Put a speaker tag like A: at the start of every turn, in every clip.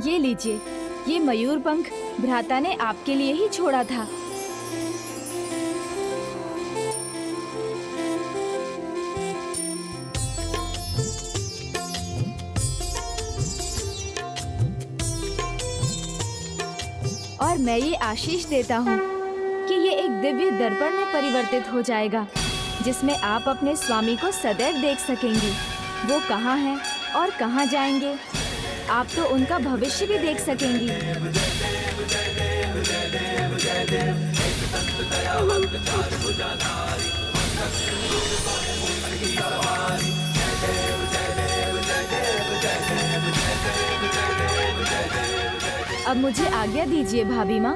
A: ये लीजिए, ये मयूर पंख भ्राता ने आपके लिए ही छोड़ा था। और मैं ये आशीष देता हूँ कि ये एक दिव्य दर्पण में परिवर्तित हो जाएगा, जिसमें आप अपने स्वामी को सदैव देख सकेंगी। वो कहाँ हैं और कहाँ जाएंगे, आप तो उनका भविष्य भी देख सकेंगी। अब मुझे आज्ञा दीजिए भाभी माँ।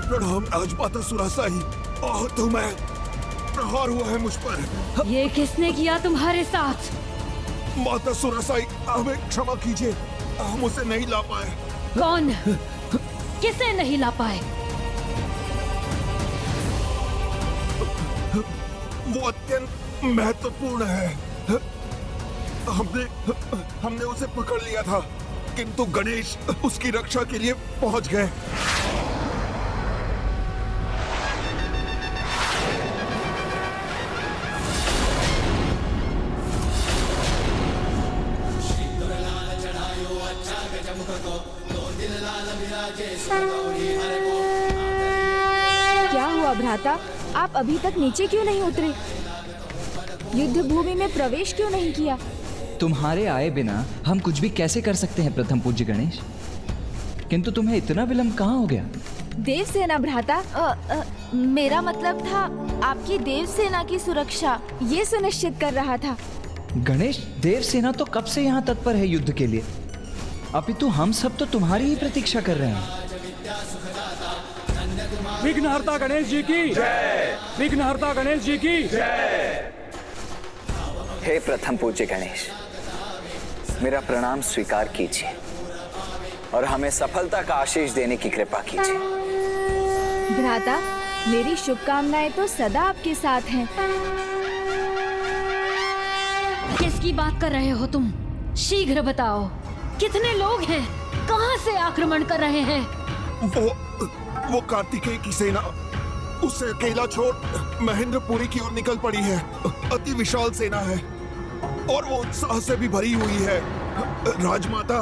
B: प्रणाम राजमाता सुरासाई। तुम्हें प्रहार हुआ है मुझ पर।
C: ये किसने किया तुम्हारे साथ?
B: माता सुरासाई, हमें क्षमा कीजिए, हम उसे नहीं ला पाए।
C: कौन? किसे नहीं ला पाए?
B: वो अत्यंत महत्वपूर्ण है। हमने उसे पकड़ लिया था, किंतु गणेश उसकी रक्षा के लिए पहुंच गए।
A: क्या हुआ भ्राता, आप अभी तक नीचे क्यों नहीं उतरे? युद्ध भूमि में प्रवेश क्यों नहीं किया?
D: तुम्हारे आए बिना हम कुछ भी कैसे कर सकते हैं प्रथम पूज्य गणेश? किंतु तुम्हें इतना विलंब कहाँ हो गया?
A: देवसेना भ्राता, मेरा मतलब था आपकी देवसेना की सुरक्षा ये सुनिश्चित कर रहा था।
D: गणेश, देवसेना तो कब से यहाँ तत्पर है युद्ध के लिए, अपितु हम सब तो तुम्हारी ही प्रतीक्षा कर रहे हैं।
E: विघ्नहर्ता गणेश जी की जय। विघ्नहर्ता गणेश जी की जय।
F: हे प्रथम पूज्य गणेश, मेरा प्रणाम स्वीकार कीजिए और हमें सफलता का आशीष देने की कृपा कीजिए।
A: भ्राता, मेरी शुभकामनाएं तो सदा आपके साथ हैं।
C: किसकी बात कर रहे हो तुम? शीघ्र बताओ, कितने लोग हैं? कहां से आक्रमण कर रहे हैं?
B: वो कार्तिकेय की सेना, उसे अकेला छोड़ महेंद्रपुरी की ओर निकल पड़ी है। अति विशाल सेना है और वो उत्साह से भी भरी हुई है। राजमाता,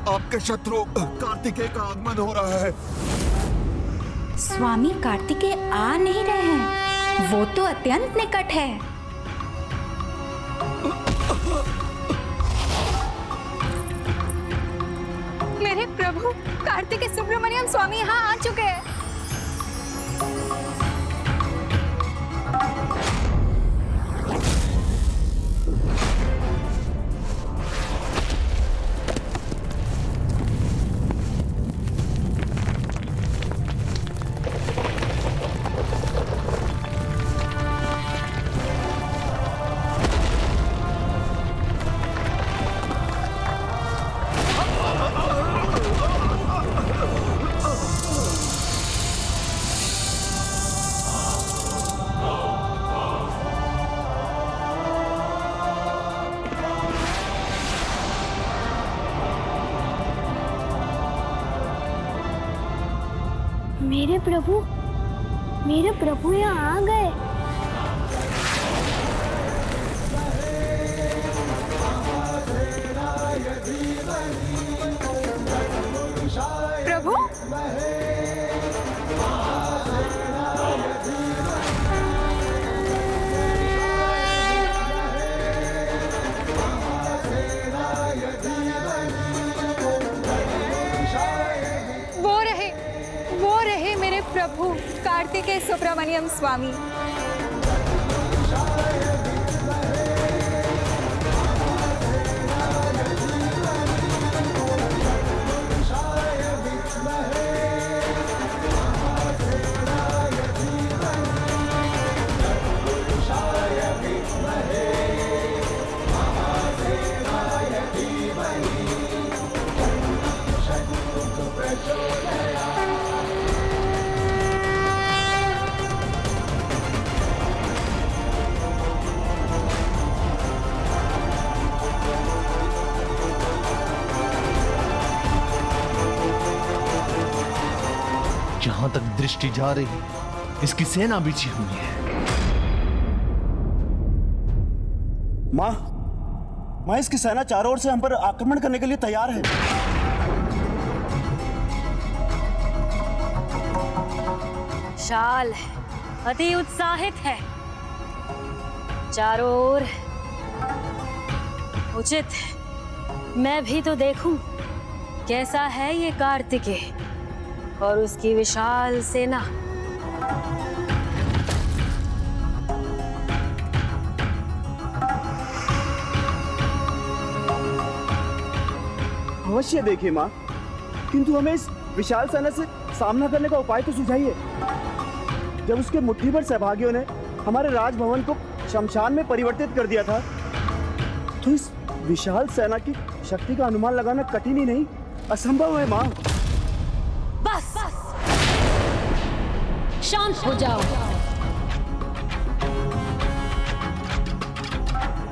B: आपके शत्रु कार्तिकेय का आगमन हो रहा है।
G: स्वामी कार्तिकेय आ नहीं रहे हैं, वो तो अत्यंत निकट है।
H: मेरे प्रभु, कार्तिकेय सुब्रमण्यम स्वामी यहाँ आ चुके हैं। मेरे प्रभु यहाँ आ गए। प्रभु, प्रभु कार्तिकेय सुब्रमण्यम स्वामी।
I: जहां तक दृष्टि जा रही, इसकी सेना बिछी हुई है।
J: माँ इसकी सेना चारों ओर से हम पर आक्रमण करने के लिए तैयार है।
C: शाल अति उत्साहित है, चारों ओर उचित है। मैं भी तो देखूं कैसा है ये कार्तिकेय और उसकी विशाल सेना।
J: अवश्य देखिए माँ, किंतु हमें इस विशाल सेना से सामना करने का उपाय तो सुझाइए। जब उसके मुट्ठी भर सहभागियों ने हमारे राजभवन को शमशान में परिवर्तित कर दिया था, तो इस विशाल सेना की शक्ति का अनुमान लगाना कठिन ही नहीं, असंभव है माँ।
C: बस शांत हो जाओ।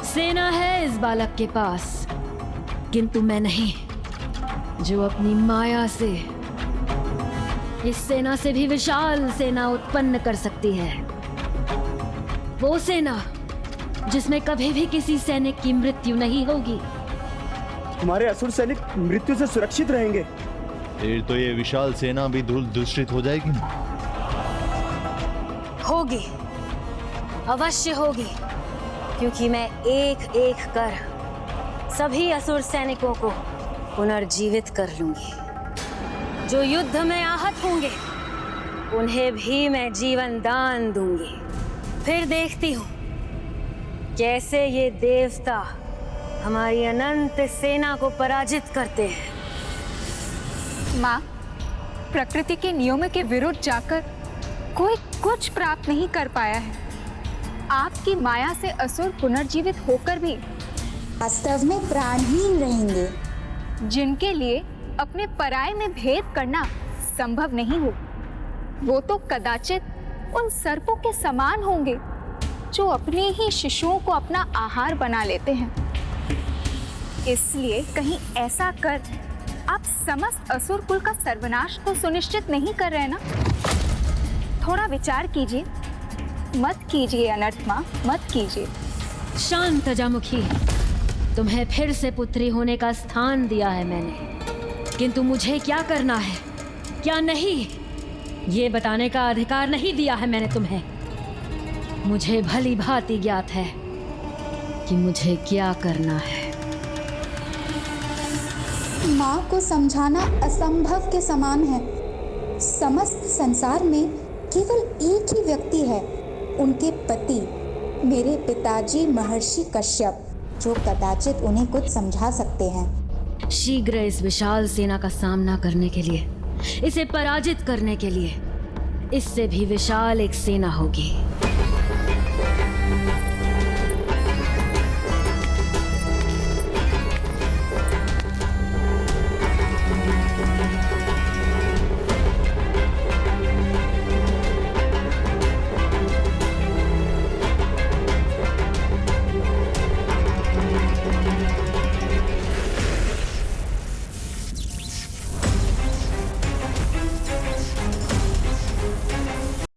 C: सेना है इस बालक के पास, किंतु मैं नहीं, जो अपनी माया से इस सेना से भी विशाल सेना उत्पन्न कर सकती है। वो सेना जिसमें कभी भी किसी सैनिक की मृत्यु नहीं होगी।
J: हमारे असुर सैनिक मृत्यु से सुरक्षित रहेंगे।
I: फिर तो ये विशाल सेना भी धूल दूषित हो जाएगी।
C: होगी, अवश्य होगी, क्योंकि मैं एक एक कर सभी असुर सैनिकों को पुनर्जीवित कर लूंगी। जो युद्ध में आहत होंगे उन्हें भी मैं जीवन दान दूंगी। फिर देखती हूँ कैसे ये देवता हमारी अनंत सेना को पराजित करते हैं।
H: माँ, प्रकृति के नियमों के विरुद्ध जाकर कोई कुछ प्राप्त नहीं कर पाया है। आपकी माया से असुर पुनर्जीवित होकर भी
G: वास्तव में प्राणहीन रहेंगे।
H: जिनके लिए अपने पराये में भेद करना संभव नहीं हो, वो तो कदाचित उन सर्पों के समान होंगे जो अपने ही शिशुओं को अपना आहार बना लेते हैं। इसलिए कहीं ऐसा कर आप समस्त असुर कुल का सर्वनाश तो सुनिश्चित नहीं कर रहे ना? थोड़ा विचार कीजिए। मत कीजिए अनर्थ माँ, मत कीजिए।
C: शांत अजामुखी, तुम्हें फिर से पुत्री होने का स्थान दिया है मैंने, किंतु मुझे क्या करना है क्या नहीं, ये बताने का अधिकार नहीं दिया है मैंने तुम्हें। मुझे भली भांति ज्ञात है कि मुझे क्या करना है।
G: माँ को समझाना असंभव के समान है। समस्त संसार में केवल एक ही व्यक्ति है, उनके पति मेरे पिताजी महर्षि कश्यप, जो कदाचित उन्हें कुछ समझा सकते हैं।
C: शीघ्र इस विशाल सेना का सामना करने के लिए, इसे पराजित करने के लिए, इससे भी विशाल एक सेना होगी।